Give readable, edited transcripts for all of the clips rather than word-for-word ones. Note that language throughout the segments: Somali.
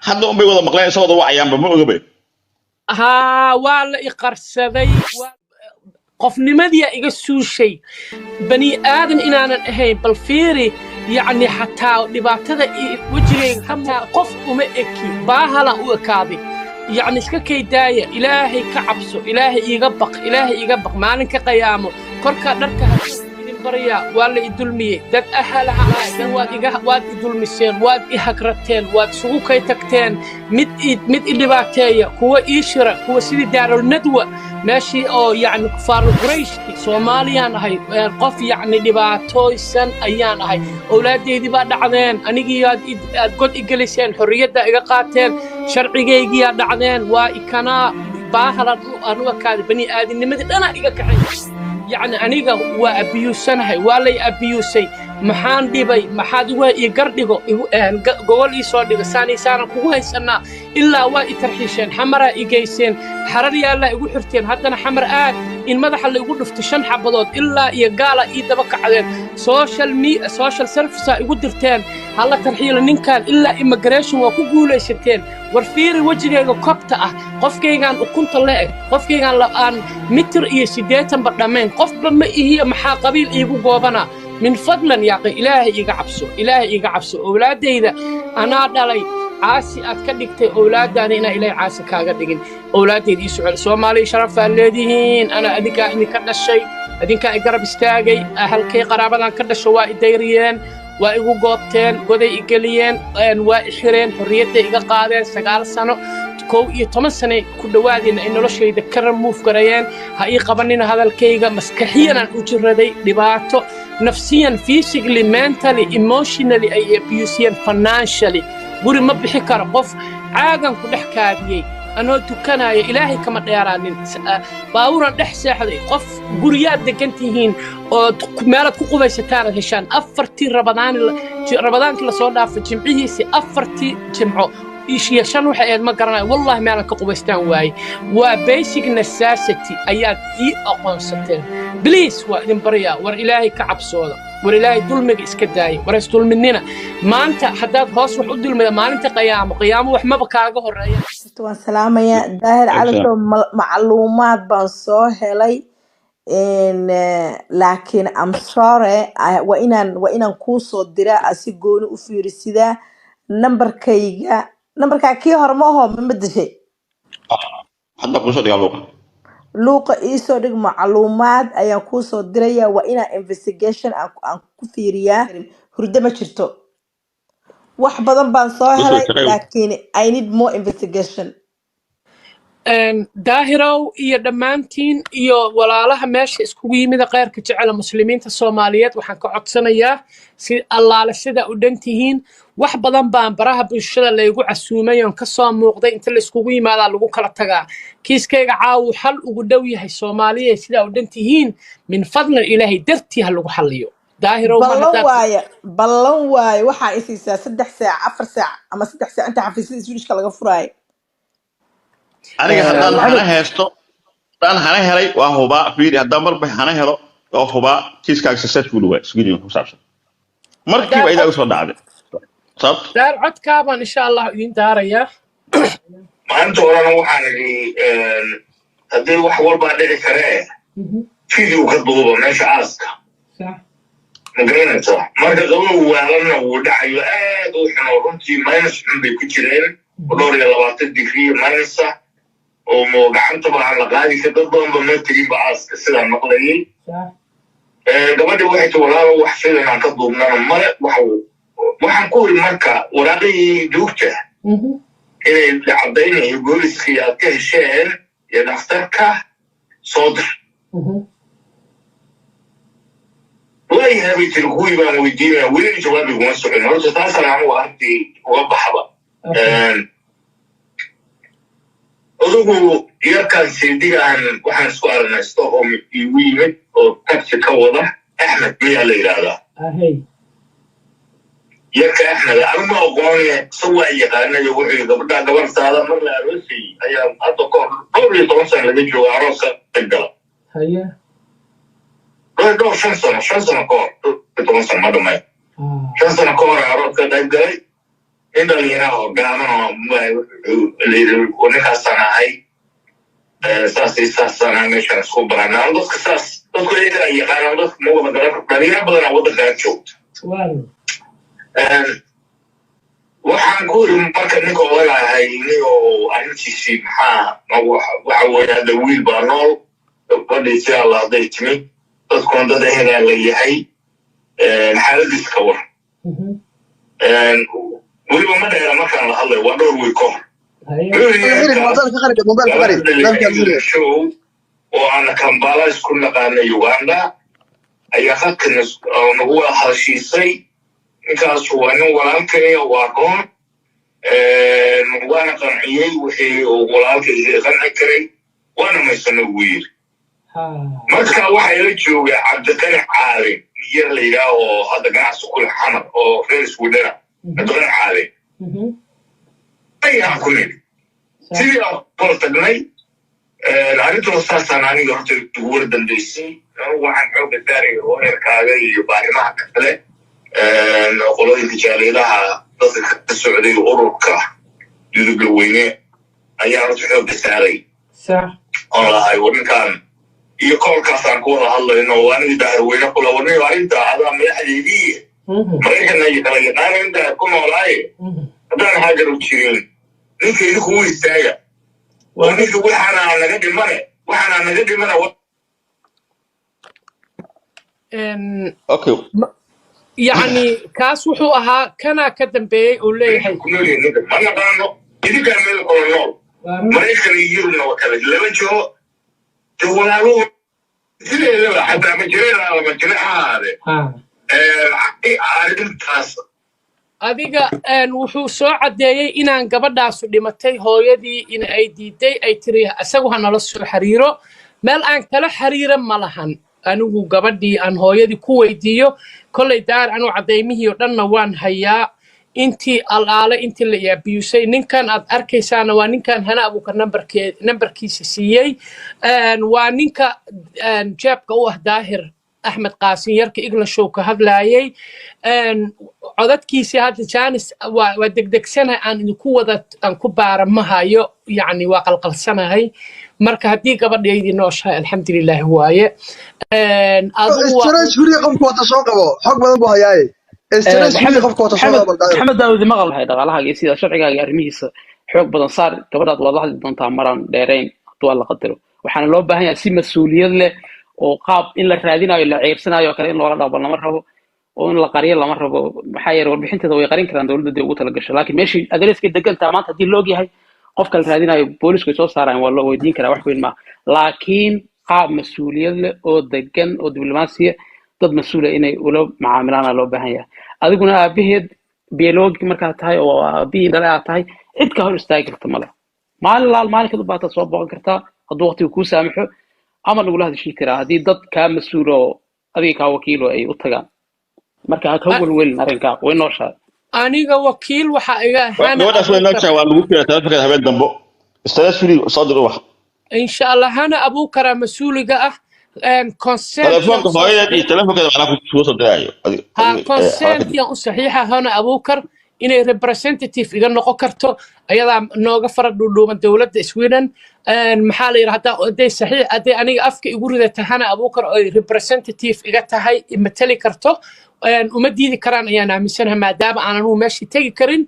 hadda un bay wada maqleen isagoo wada wacayaanba ma ogabe ها ولا إقرصدي قفنمدي إيجا سوشي بني آدم إن أنا هين بالفيري يعني حتى لبعتها وجهي حتى قف ومأكي باهلا وأكابي يعني سككي داية إلهي كعبسو إلهي يقبق مالك قيامه كركا دركا بريا ولا يدلمي دد أهلها واد يدلمسين واد يهكرتين واد سوقي تكتين مد اللي بعتيه هو إيشرة هو سيدي دار الندوة ماشي أو يعني كفار قريش سوماليان هاي قف يعني اللي بعتوي سن أيان هاي أولادي دي بعد عدين أنيجي قد إجلسين حرية دا إقاطين شرعي يجي عدين وإكنا باهلا أنو كاد بني آدم نمد أنا إقاكحين يعني أنيقا وأبيوسنهاي ولا أبيوسي محان ديبي محاد ويقردقو قول إيسو ديبي ساني سانا كوهي سنة إلا وإترحيشين حمرا إيجيسين حراري الله يقول حرتين هادنا حمر إن مدح اللي يقول نفتشن حبضوت إلا يقالا إيدبك عليهم سوشال سيرفيسا يقول درتين هلا ترحيل ننكان إلا إميجريشن وكوكولي ستين warfiiri wajigayga kobta ah qofkaygan ukunta leeg qofkaygan la'aan mitir iyo 80 badhameen qofba ma ihiyo maxaa qabiil iigu goobana min fadlan yaaqi ilaahay iga cabso awlaadayda anaa dhalay caasi aad ka dhigtay awlaadana ina ilaahay caasi kaaga dhigin awlaadayda ii socol Soomaali sharaf aan leedihiin ana adinka dhashay adinka ay garab istaagay ahalkay qaraabadan ka dhashay waa idayriyeen وإيجو قابتين قدي إيجاليين وإحرين حرية إيجا قادين سجال سنة كو يتمن سنة كل وادين إنه لو شيء ذكر موف قريان هاي قبلنا هذا الكيجا مسكحيا أجردي لبعته نفسيا physically mentally emotionally أي abusing financially بوري ما بحكر قف عاقن كل حكاية أنا تكنا يا إلهي كما دياران باورا دحسي حدي قف بريات دكنتيهين مالت كوكوباي ستارة هشان أفرتي رمضان كلا صودا في جمعيه سي أفرتي جمعو إيش يشان وحيد ما قرنا والله مالك كوكوبايستان واي وبيسك necessity أيات أقوم ستين بليس وإذن بريا ور إلهي كعب صودا ور إلهي دولمك إسكداي ورس دول مننا ما أنت حداد هاس وحود دول ما أنت قيام وحما بكاغه الرأي والسلام يا داهر على معلومات بنصوه لي إن لكن I'm sorry وإن كوسو الدراء أسيقون وفير السيدة نمبر كي هرموهم من بدشي hadda ku soo dhigaa لوقا إيسو ديك معلومات أيا كوسو الدراء وإن investigation أن كفيريا هرده ما شرطو وحبضن بنصوه لي لكن I need more investigation داهرو iyo dhamaantiin iyo walaalaha meesha iskugu yimid qeyrka jecel muslimiinta Soomaaliyeed waxaan ka codsanayaa si allaala sida u dhantihiin wax badan baan baraha bulshada leeyagu casuumay oo ka soo muuqday inta la iskugu yimaada lagu kala tagaa kiiskayga caawu xal ugu dhow yahay Soomaaliyeed sida u dhantihiin min fadlan ilaahay dartii ha lagu xalliyo داهرو ballan waaye waxa isiisaa 3 saac 4 saac ama 3 saac inta xafiisyada Swedish laga furaay aniga haddaan hana haysto haddaan hana helay waa hubaa fiiri haddaan marba hana helo waa hubaa kiiskaaga successful waa Sweden ku saabsan markiiba idaa usoo dhacday sabab daar codkaaban insha Allah idin daaraya maanta orana waxaan idhi haddii wax walba dhici karee video ka duuba meesha aaska مقرنته مركز هو وعلنا ودعيو وحنا runtii minus bay ku jireen dhowr iyo 20 degree minus oo gacanta baa la qaadi ka dad badan ma tagin baaska sida maqlayay gabadha waxay walaalo wax filan aan ka duubnaa mare waxaan ku iri marka waraaqii joogta inay caddaynayeen booliskii aad ka hesheen iyo dhakhtarka soodir وأي هذه تلقوي بقى موجودين وين جوابي ومسؤول إنه رجع تاسع عن وقتي وبحبة أذوقه يركن سيدي عن واحد سؤال نستوهم يويمت أو تكتك كوضة أحمد مية ليلة يركن أحمد أنا ما أقولني سوى أي قرن يوحي قبل هذا مرة روسي أيام أتوقع قبل 3 سنة اللي جو عروسة تقدر هيا دور 5 سنة كور 3 سنة ما دمي 5 سنة كور عروض كده يبقى إن اللي يراه قامنا ونكاسنا هاي ساسنا مشان سكوبرنا نضخ ساس نضخ إيه يقارن نضخ مو بدنا بدنا بدنا وضخ هاتشوت waxaan ku marka ninka walaalahay inuu arrintiisi waxa weeyaan wiil baa nool qodhiisa Allah deetimi dadku dad helaan leeyahay xaaladiisa ka war waliba ma dheera markaan la hadlay waa dhowr wiil ka hor show oo aan Kampala isku naqaanay Uganda ayaa khadkana nagu heshiisay ninkaas waa nin walaalkay waa qoon وانا قنعيي وحي walaalkay qanci karay وانا ma isna wiil marka waxa ila jooga Cabdikani Caali yar la yiraahdo hada ganacsi ku xamar oo reer Sweden Cabdikani Caali ayaa ku mid sidii qortagnay arrintu saasan aniga horta ugu dambeysay waxaan xoog daaray oo erkaaga iyo baarimaha kale qolooyinka jaalidaha dadka Sacuudi Ururka yidhi weyne ayaa horta xoog saaray sax wallahi wadankan iyo kolkaasaan ku wada hadlayno waan idhaa weyne kula wadnay arinta ada madaxdeedii maraykan ay kala yaqaanayda ku noolaay hadaan hajar u jirin ninkii ku istaaga ونيجي وحنا نقد المرة وحنا نقد المرة اوكي يعني كاس وحوها كان كدم بي وليه كلولي نقد ما نقانو إذا كان من القرنول ما يخلي يجيبنا وكذا لما جو تقولوا تلي حتى مجرينا ولا مجريها هذا عارف التاس adiga wuxuu soo cadeeyay inaan gabadhaas dhimatay hooyadii in ay diiday ay tiri asagu hanala soo xariiro meel aan kala xariira ma lahan anigu gabadhii aan hooyadii ku weydiiyo kollay daar anu cadeymihii oo dhanna waan hayaa intii alaale intii la yaabiyusay ninkan aad arkaysaana waa ninkan hana abuka nambarkiisa siiyey waa ninka jeebka u ah daahir أحمد قاسم يرك إغلى شو كهذلاي عددكيسي هذا جانس ودك سنة عن قوة عن كبار مهايو يعني واقل سنة هاي مركه هدي قبل يدي نوش الحمد لله هواية استرس فريق قفكو تسوقوا حق بدن بو هياي استرس فريق قفكو تسوقوا محمد داود ما قال هاي دغالها سيده شرciga arimihiisa xoog badan saar gabadhaad walaal doonta maraan dheereen haduu la qadaro waxaana loo baahan yahay si mas'uuliyad leh oo qaab in la raadinayo la ceebsanayo kale in loola dhaabo lama rabo oo in la qariyo lama rabo waxa yar warbixinteeda way qarin karaan dawladda ugu tala gashay laakiin meeshii adreeska degalta maanta hadii loo yahay qofka la raadinayo booliisku soo saaraan waa loo weydiin karaa wax weyn ma laakiin qaab mas'uuliyad leh oo degan oo diblomaasiya dad mas'uul ah inay ula macaamilaan loo baahan yahay adiguna aabaheed biology marka tahay oo aabihiin dhalaa tahay cid ka hor istaagi karta mala maalin ka baata soo booqan karta hadduu waqtigu ku saamaxo ama lagu la hadashii karaa hadii dad ka mas'uulo adiga ka wakiilo ay u tagaan marka ha ka walwalin arrinka way nooshaa aniga wakiil waxa iga ahaan gabadhaas way nooshaa waa lagu fiiraa telefonka habeen dambo استاذ فري صادر واحد ان شاء الله هنا ابو كرم مسؤوليغا كونسنت تليفونك هويدي تليفونك انا كنت سو صدرايو كونسنت يا صحيحه هنا ابو كر inay representative iga noqon karto ayada nooga fara dhudhuuban dawladda Sweden maxaa la yiraahdaa haday saxiix haday aniga afka igu ridata hana abuukar oo representative iga tahay imatali karto uma diidi karaan ayaan aaminsanahay maadaama aan anu meeshii tagi karin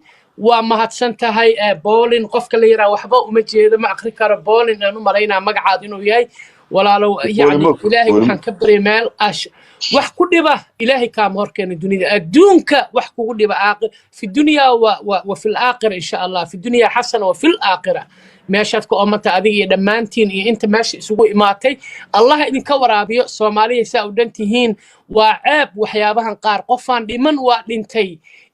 waa mahadsan tahay Bolin qofka la yiraahdo waxba uma jeedo ma akhri karo Bolin aanu maleynaa magacaad inuu yahay walaalow yani ilaahay waxaan ka baray meel ash wax ku dhiba ilaahay ka horkeena dunida adduunka wax kugu dhiba aaqir fi dunya wa fil aakhir insha Allah fi dunya hasana wa fil aakhirah meeshaad ku umata adiga iyo dhamaantiin iyo inta meesha isugu imaatay Allah idinka waraabiyo Soomaaliya saa u dhantihiin waa ceeb waxyaabahan qaar qofaan dhiman waa dhintay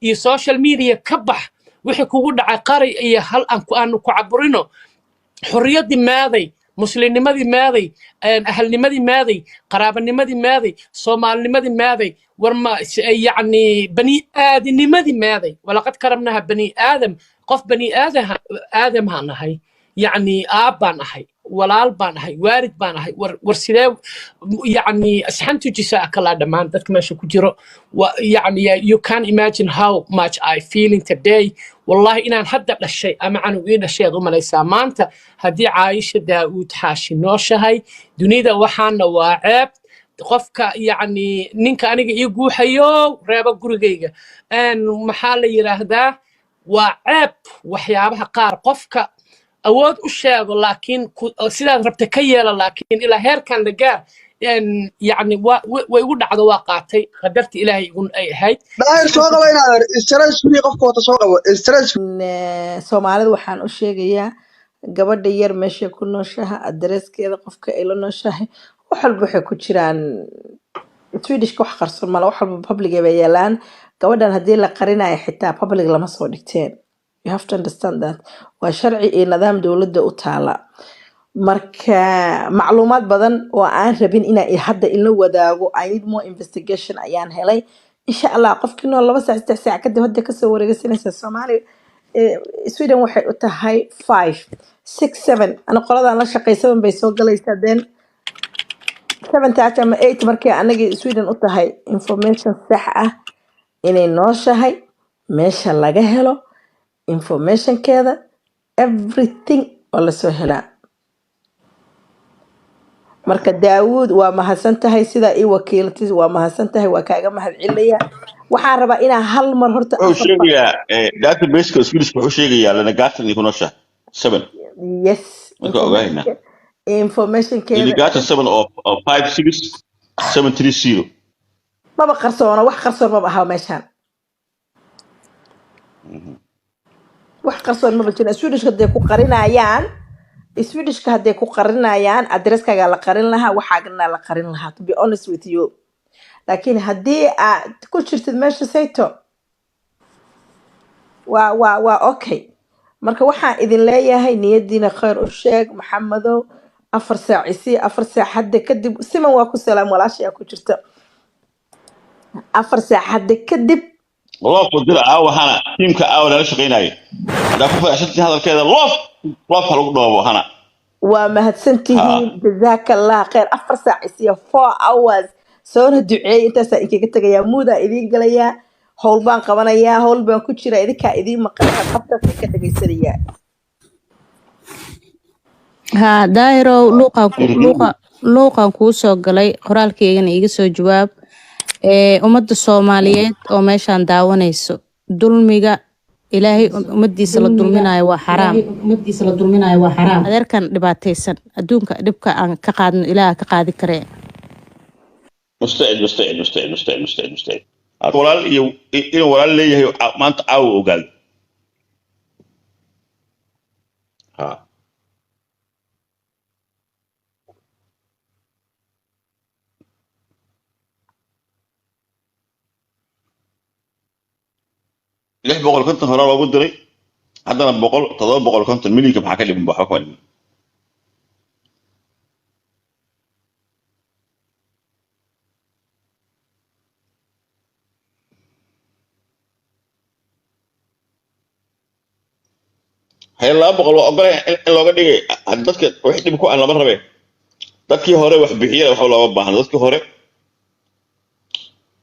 iyo social media ka bax wixii kugu dhacay qari iyo hal aan ku caburino xorriyadii maaday muslimnimadii maaday ahalnimadii maaday qaraabanimadii maaday soomaalnimadii maaday warma yani bani aadamnimadii maaday walaqad karamnaha bani aadam qof bani aadam ha nahay yani aabaan ahay walaal baan ahay waalid baan ahay war sidee yani asxantu jisaaka la dhamaan dadka meesha ku jiro yani you can imagine how much I feeling today wallahi inaan hadda dhashay ama canug ii dhashay aad u malaysaa maanta haddii Caaisha Daawud Xaashi nooshahay dunida waxaana waa ceeb qofka yani ninka aniga ii guuxayo reeba gurigayga maxaa la yiraahdaa waa ceeb waxyaabaha qaar qofka awood u sheego laakiin sidaad rabta ka yeela laakiin ilaa heerkan la gaar يعني ويقول عذا واقعتي قدرت إلهي يقول أي هاي داير سوق وين هذا استرس فري قف كوتا سوق استرس Soomaalida waxaan u sheegayaa gabadha yar meesha ku nooshaha adreeskeeda qofka ay la nooshahay wax walba waxay ku jiraan Swedish wax qarsoon ma wax walba public ay yeelaan gabadhan hadii la qarinayo xitaa public lama soo dhigteen you have to understand that waa sharci iyo nidaam dawladda u taala marka macluumaad badan oo aan rabin inaan hadda in la wadaago I need more investigation ayaan helay insha Allah qofkii noo 2 saac 3 saac kadib hadda ka soo wareegaysanaysa Soomaali Sweden waxay u tahay 5 6 7 ana qoladan la shaqaysan bay soo galaysaa then 7 ama 8 markii anaga Sweden u tahay information sax ah inay nooshahay meesha laga helo information keeda everything oo la soo helaa marka Daawud waa mahadsantahay sida ay wakiiltay waa mahadsantahay waa kaaga mahadcelaya waxaan rabaa inaan hal mar horta sheegaya database-ka Swedish wuxuu sheegaya lana gaartan iyo nosha 7 yes information keeda gaartan 7 oo 56730 baba qarsoona wax qarsoon ma aha meeshan wax qarsoon ma jiro Swedish hadday ku qarinayaan Swedish-ka hadday ku qarinayaan address-kaaga la qarin lahaa waxaagna la qarin lahaa to be honest with you laakiin haddii aad ku jirtid meesha sayto waa okay marka waxaan idin leeyahay niyadiina khayr u sheeg Maxamedow 4 saac isi 4 saac hadda kadib siman waa ku salaam walaashay ku jirta 4 saac hadda kadib والله قدر هنا تيمك لا شقيناي دا ku faashadii hadalkeeda loof hal ugu dhoobo hana waa mahadsantihiin jazakallah khair 4 saac iyo 4 hours soo duceey intaas inkaga tagaya muuda idin galaya howl baan qabanaya howl baan ku jira idinka idin maqan qabta ka dhageysanaya daahiro luuqan ku soo galay qoraalkeygana iga soo jawaab ummadda Soomaaliyeed oo meeshan daawanayso dulmiga ilaahay ummadiisa la dulminayo waa xaraam adeerkan dhibaataysan adduunka dhibka aan ka qaadno ilaaha ka qaadi kare musta'id walaal iyo inuu walaal leeyahay maanta aaw ogaal ليه بقول كنت هلا لو قدري هذا أنا بقول تضرب بقول كنت الملي كم حكى لي من بحكم هاي الله بقول أقول لو قدري عدتك واحد بكون أنا مرة به تذكي هوري وحبيحية وحلا وبهنا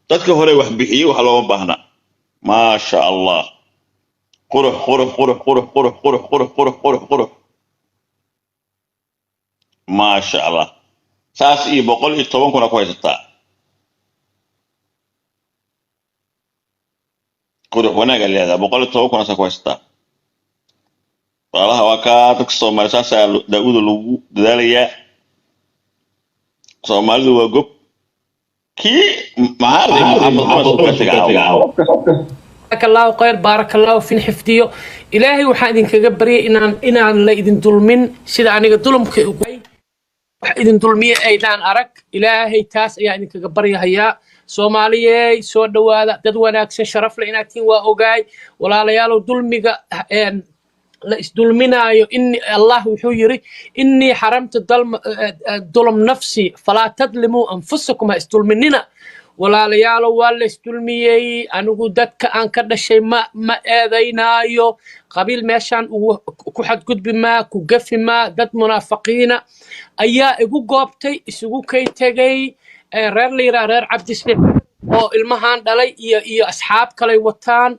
تذكي هوري وحبيحية وحلا وبهنا ما شاء الله قرح ما شاء الله ساس إيه بقول إيه طبعا كنا كويس تا قرح وانا قال لي هذا بقول طبعا كنا كويس تا والله وكاتك صومال ساس داود لو داليا صومال لو وقف كي معارض بارك الله خير بارك الله في حفظيه إلهي وحادين كجبري إن لا إذن ظلمين سيدا أنا ظلم كأوي إذن ظلمية أيضا أرك إلهي تاس يعني كجبري هيا Soomaaliyeey soo dhawaada dad wanaagsan sharaf leh inaad tiin waa ogaay walaalayaal dulmiga la isdulminaayo in Allah wuxuu yiri inni haramtu dulm nafsi fala tadlimu anfusakum isdulminina walaalayaalo waa la isdulmiyey anigu dadka aan ka dhashay ma eedaynaayo qabiil meeshaan ku xadgudbi maa ku gafi maa dad munaafiqiina ayaa igu goobtay isugu kay tegay reer la yidhaha reer cabdisle oo ilmahaan dhalay iyo asxaab kalay wataan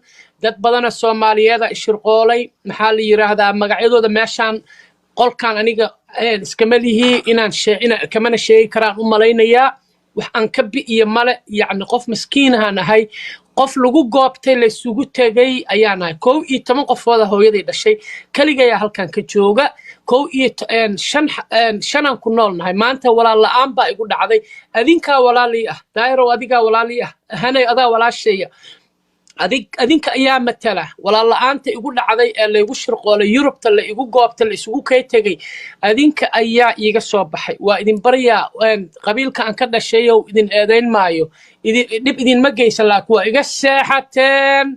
dad badana soomaaliyeeda ishirqoolay maxaa la yidhaahdaa magacyadooda meeshaan qolkan aniga iskama lihii inaan kamana sheegi karaan u malaynayaa wax aan ka bi'iyo male yacni qof maskiinahaan ahay qof lagu goobtay la isugu tegay ayaan ahay 11 qofooda hooyaday dhashay kaligayaa halkan ka jooga 5 ku noolnahay maanta walaal la'aan baa igu dhacday adinkaa walaalii ah daahirow adigaa walaalii ah hanay adaa walaasheeya adinka ayaa matala walaal la'aanta igu dhacday ee laygu shirqoolay yurubta la igu goobta la isugu kay tegay adinka ayaa iiga soo baxay waa idin baryaa qabiilka aan ka dhashayow idin eedayn maayo dhib idinma geysan laakiin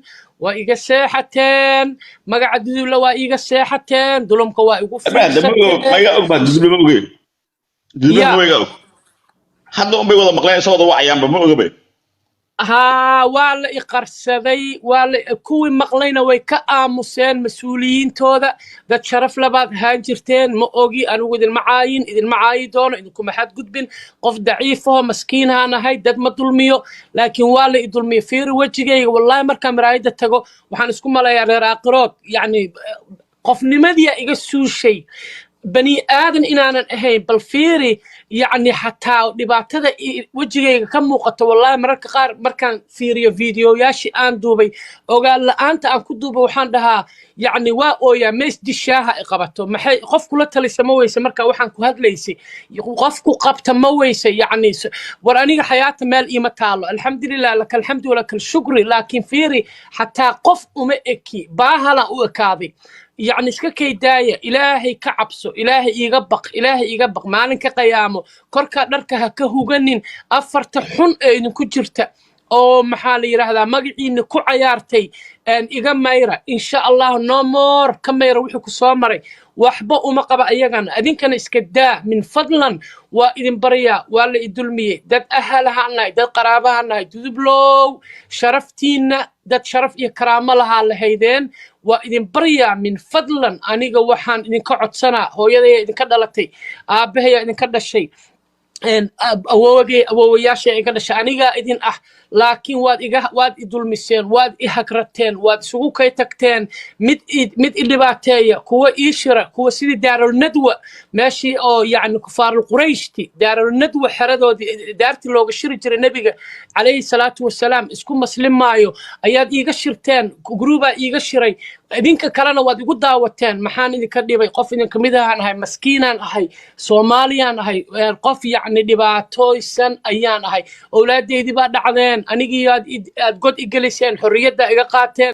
waa iga seexateen magaca dudulla waa iiga seexateen dulumka waa igu hadda unbay wada maqleen sabada wacayaanba ma ogabe waa la iqarsaday kuwii maqlayna way ka aamuseen mas-uuliyiintooda dad sharaf labaad ahaan jirteen ma ogi anigu idinma caayi doono idinkuma xadgudbin qof daciifaho maskiinhaan ahay dad ma dulmiyo laakiin waa la idulmiyo fiiri wejigayga wallahi markaan maraayadda tago waxaan isku malayaa reer aaqirood yacni qofnimadiia iga suushay bani aadan inaanan ahayn bal fiiri يعني حتى dhibaatada wajigayga ka muuqato wallahi mararka qaar markaan fiiriyo fiidiyoyaashii aan duubay ogaal la'aanta aan ku duubay waxaan dhahaa يعني waa ooyaa mees dishaaha ay qabato maxay qof kula talisa ma weyse marka waxaan ku hadlaysay qof ku qabta ma weyse يعني war aniga xayaata meel iima taalo alxamdulilah laka alxamdu walaka alshukri laakiin fiiri xataa qof uma eki baahala u ekaaday يعني اسكا كيدايا إلهي كعبسو إلهي يقبق مالك قيامو كوركا دركا كهوغنين أفرت حن إن كجرتا أو محالي هذا مقعين كو عيارتي أن إيغا مايرا إن شاء الله نومور كمايرا وحكو سومري وحبا ومقبا أيغان أذين كان اسكدا من فضلا وإذن بريا ولا إدلمي داد أهلها ناي داد قرابها ناي دودبلو شرفتينا داد شرف إيا كرامة لها لهيدين وإذن بريا من فضلا أنيغا وحان إذن كعدسنا هو يدي إذن كدالتي آبهي إذن كدالشي awoowayaasha iga dhashay aniga idin ah laakiin waad idulmiseen waad ihagrateen waad isugu kay tagteen mid idhibaateeya kuwa ii shira kuwa sidii daarulnadwa meeshii oo yani kufaarul qurayshti daarulnadwa xeradoodii daartii looga shiri jiray nebiga calayhi salaatu wasalaam isku maslimaayo ayaad iiga shirteen gruubaa iiga shiray idinka kalena waad igu daawateen maxaan idinka dhibay qof idinka mid ahaan ahay maskiinaan ahay soomaaliyaan ahay qof yacni dhibaatooysan ayaan ahay owlaadeydii baa dhacdeen anigii aad god igeliseen xorriyadda iga qaateen